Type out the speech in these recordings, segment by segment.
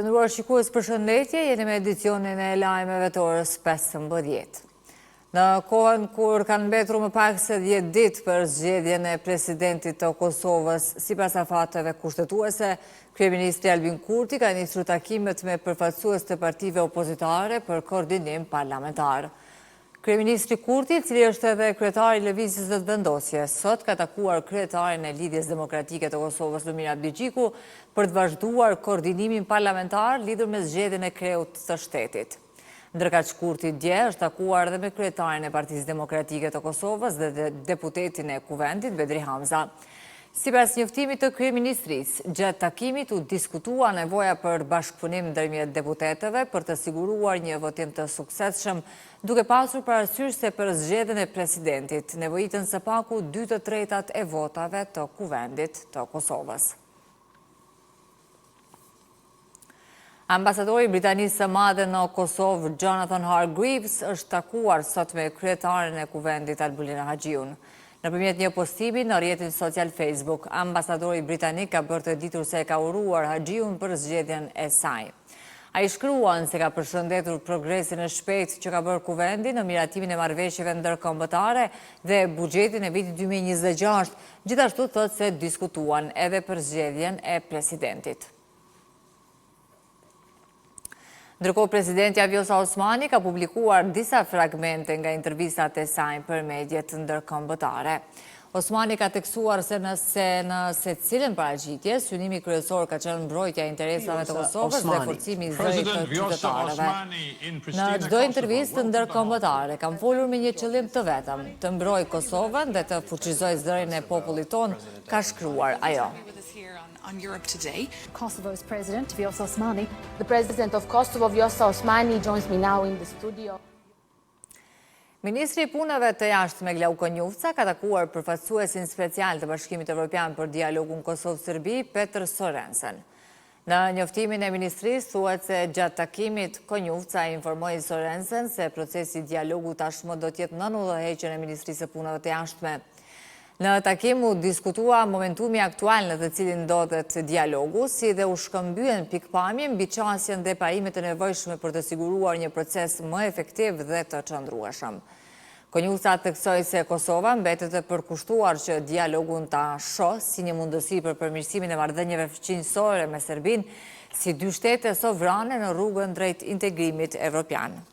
Të nderuar shikues, përshëndetje, jeni me edicionin e lajmeve të orës 15. Në kohën kur kanë mbetur më pak se 10 ditë për zgjedhjen e presidentit të Kosovës, sipas afateve kushtetuese, kryeministri Albin Kurti ka nisur takimet me përfaqësues të partive opozitare për koordinim parlamentar. Kryeministri Kurti, i cili është edhe kryetari i Lëvizjes së Vendosjes, sot ka takuar kryetarin e Lidhjes Demokratike të Kosovës, Lumir Abdixhiku, për të vazhduar koordinimin parlamentar lidhur me zgjedhjen e kreut të shtetit. Ndërkaq Kurti dje është takuar edhe me kryetarin e Partisë Demokratike të Kosovës dhe deputetin e Kuvendit, Bedri Hamza. Sipas njoftimit të kryeministrisë, gjatë takimit u diskutua nevoja për bashkëpunim ndërmjet deputetëve për të siguruar një votim të suksesshëm, duke pasur parasysh se për zgjedhjen e presidentit nevojiten së paku 2/3 e votave të Kuvendit të Kosovës. Ambasadori i Britanisë së Madhe në Kosovë, Jonathan Hargreaves, është takuar sot me kryetarin e Kuvendit Albulina Haxhiun. Nëpërmjet një postimi në rrjetin social Facebook, ambasadori britanik ka bërë të ditur se ka uruar Haxhiun për zgjedhjen e saj. Ai shkruan se ka përshëndetur progresin e shpejtë që ka bërë Kuvendi në miratimin e marrëveshjeve ndërkombëtare dhe buxhetin e vitit 2026, gjithashtu thotë se diskutuan edhe për zgjedhjen e presidentit. Ndërkohë, presidenti Vjosa Osmani ka publikuar disa fragmente nga intervistat e saj për mediat ndërkombëtare. Osmani ka teksuar se në secilën paraqitje, synimi kryesor ka qenë mbrojtja e interesave të Kosovës dhe forcimi i zërit të qytetarëve. Në çdo intervistë ndërkombëtare kam folur me një qëllim të vetëm, të mbroj Kosovën dhe të fuqizoj zërin e popullit ton, ka shkruar ajo. On Europe Today. Kosovo's President, Vjosa Osmani. The President of Kosovo, Vjosa Osmani, joins me now in the studio. Ministri i Punëve të Jashtme Glauko Njufca ka takuar përfaqësuesin special të Bashkimit Evropian për dialogun Kosovë-Serbi, Petër Sorensen. Në njoftimin e ministrisë thuhet se gjatë takimit Konjufca informoi Sorensen se procesi i dialogut tashmë do të jetë nën udhëheqjen e Ministrisë së Punëve të Jashtme. Në takim u diskutua momentumi aktual në të cilin ndodhet dialogu, si dhe u shkëmbyen pikpamje mbi qasjen dhe parimet e nevojshme për të siguruar një proces më efektiv dhe të qëndrueshëm. Konjufca theksoi se Kosova mbetet e përkushtuar që dialogun ta shohë si një mundësi për përmirësimin e marrëdhënieve fuqinjësore me Serbinë, si dy shtete sovrane në rrugën drejt integrimit evropian.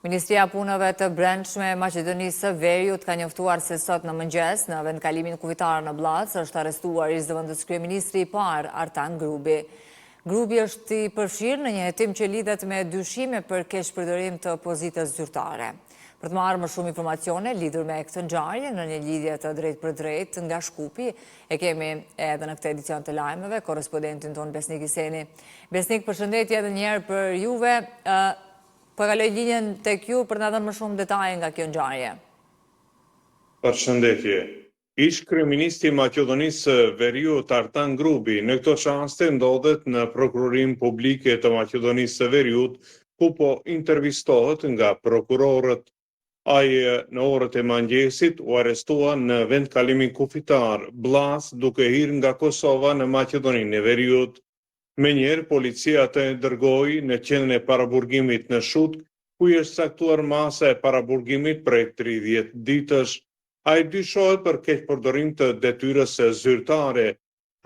Ministria e Punëve të Brendshme e Maqedonisë së Veriut ka njoftuar se sot në mëngjes, në vendkalimin kufitar në Bllac, është arrestuar i zëvendës kryeministri i parë Artan Grubi. Grubi është i përfshirë në një hetim që lidhet me dyshime për keqpërdorim të pozitës zyrtare. Për të marrë më shumë informacione lidhur me këtë ngjarje në një lidhje të drejtë nga Shkupi, e kemi edhe në këtë edicion të lajmeve korrespondentin ton Besnik Iseni. Besnik, përshëndetje edhe një herë për juve. Po kaloj linjën tek ju për të na dhënë më shumë detaje nga kjo ngjarje. Përshëndetje. Ish kryeministri i Maqedonisë së Veriut Artan Grubi në këtë çast ndodhet në Prokurorin Publike të Maqedonisë së Veriut, ku po intervistohet nga prokurorët. Ai në orët e mëngjesit u arrestua në vendkalimin kufitar Bllac duke hyrë nga Kosova në Maqedoninë e Veriut. Menjëherë policia të dërgoi në qendrën e paraburgimit në Shut, ku i është caktuar masa e paraburgimit prej 30 ditësh. Ai dyshohet për keqpërdorim të detyrës së zyrtare,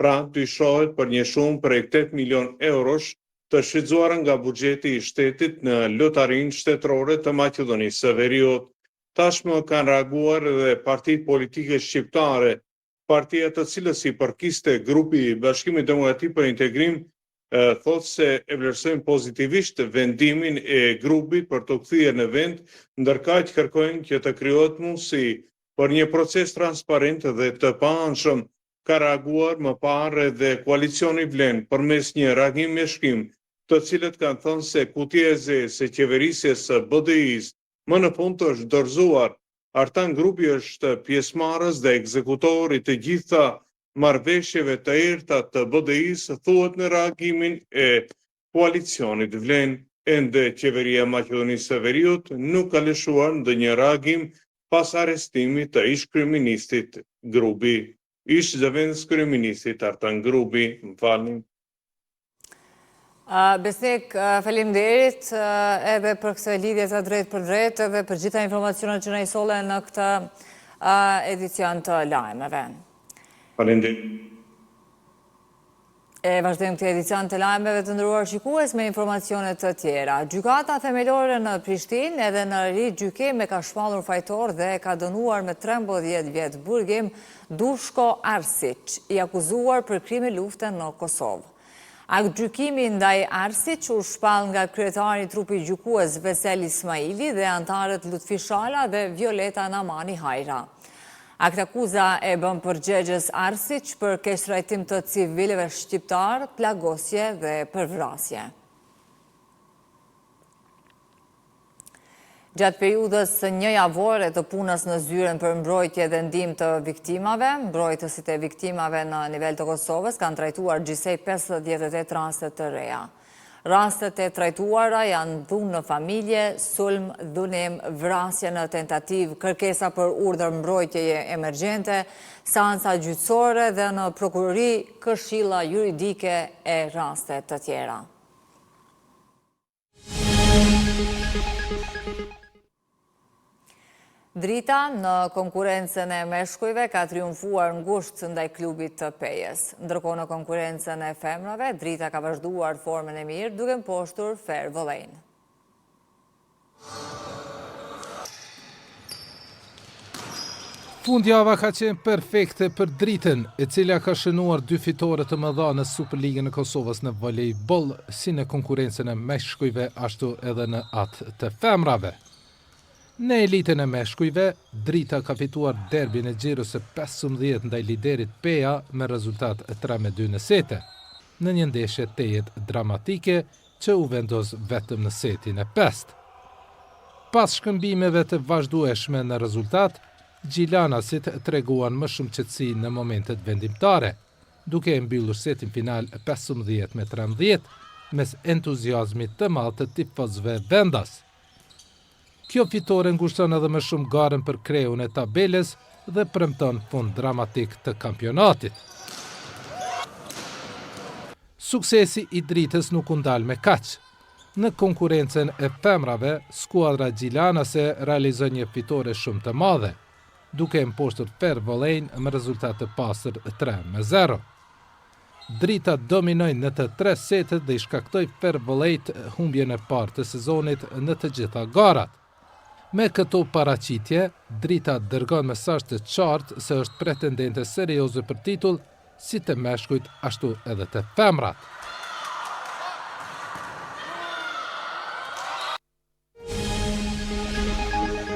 pra dyshohet për një shumë prej 8 milion eurosh të shfrytzuar nga buxheti i shtetit në lotarinë shtetërore të Maqedonisë së Veriut. Tashmë kanë reaguar edhe partitë politike shqiptare, partia të cilës i përkiste grupi i Bashkimit Demokratik për Integrim, thotë se e vlerësojnë pozitivisht vendimin e grupit për të kthyer në vend, ndërkaq kërkojnë që të krijohet mundësi për një proces transparent dhe të paanshëm. Ka reaguar më parë edhe koalicioni Vlen përmes një reagimi me shkrim, të cilët kanë thënë se kutja e zezë e qeverisjes së BDI-s më në fund është dorëzuar. Artan Grubi është pjesëmarrës dhe ekzekutori të gjitha marrëveshjeve të errta të BDI-s, thuhet në reagimin e koalicionit Vlen. Ende qeveria e Maqedonisë së Veriut nuk ka lëshuar ndonjë reagim pas arrestimit të ish kryeministit Grubi. Ish zëvendës kryeministri Tartan Grubi, më falni. Besnik, faleminderit edhe për këtë lidhje të drejt për drejt edhe për gjitha informacionet që na i solle në këtë edicion të lajmeve. Faleminderit. E vazhdojmë këtë edicion të lajmeve të ndëruar shikues me informacionet të tjera. Gjykata themelore në Prishtinë edhe në rigjykim ka shpallur fajtor dhe ka dënuar me 13 vjet burgim Dushko Arsic, i akuzuar për krime lufte në Kosovë. Gjykimi ndaj Arsic u shpall nga kryetari i trupit gjykues Vesel Ismaili dhe antarët Lutfi Shala dhe Violeta Namani Hajra. Aktakuza e bën përgjegjës Arsic për keqtrajtim të civilëve shqiptar, plagosje dhe përvrasje. Gjatë periudhës një javore të punës në zyren për mbrojtje dhe ndihmë të viktimave, mbrojtësit e viktimave në nivel të Kosovës kanë trajtuar gjithsej 58 raste të reja. Rastet e trajtuara janë dhunë në familje, sulm, dhunim, vrasje në tentativ, kërkesa për urdhër mbrojtjeje emergjente, seanca gjyqësore dhe në prokurori këshilla juridike e raste të tjera. Drita në konkurencën e meshkujve ka triumfuar ngushtë ndaj klubit të Pejes. Ndërkohë në konkurencën e femrave, Drita ka vazhduar formën e mirë duke mposhtur Fair Volley. Fundjava ka qenë perfekte për Dritën, e cila ka shënuar 2 fitore të mëdha në Superligën e Kosovës në volejboll, si në konkurencën e meshkujve, ashtu edhe në atë të femrave. Në elitën e meshkujve, Drita ka fituar derbin e xhirës së 15 ndaj liderit Peja me rezultat 3-2 në sete, në një ndeshje tejet dramatike që u vendos vetëm në setin e 5. Pas shkëmbimeve të vazhdueshme në rezultat, Gjilanasit treguan më shumë qetësi në momentet vendimtare, duke e mbyllur setin final 15-13 mes entuziazmit të madh të tifozëve vendas. Kjo fitore ngushton edhe më shumë garën për kreun e tabeles dhe premton fund dramatik të kampionatit. Suksesi i Dritës nuk u ndal me kaq. Në konkurencën e femrave, skuadra Gjilanase realizoi një fitore shumë të madhe, duke mposhtur Fair Volley me rezultat të pastër 3-0. Drita dominoi në të 3 setet dhe i shkaktoi Fair Volley humbjen e parë të sezonit në të gjitha garat. Me këto paraqitje, Drita dërgon mesazh të qartë se është pretendente serioze për titull, si të meshkujt ashtu edhe të femrat.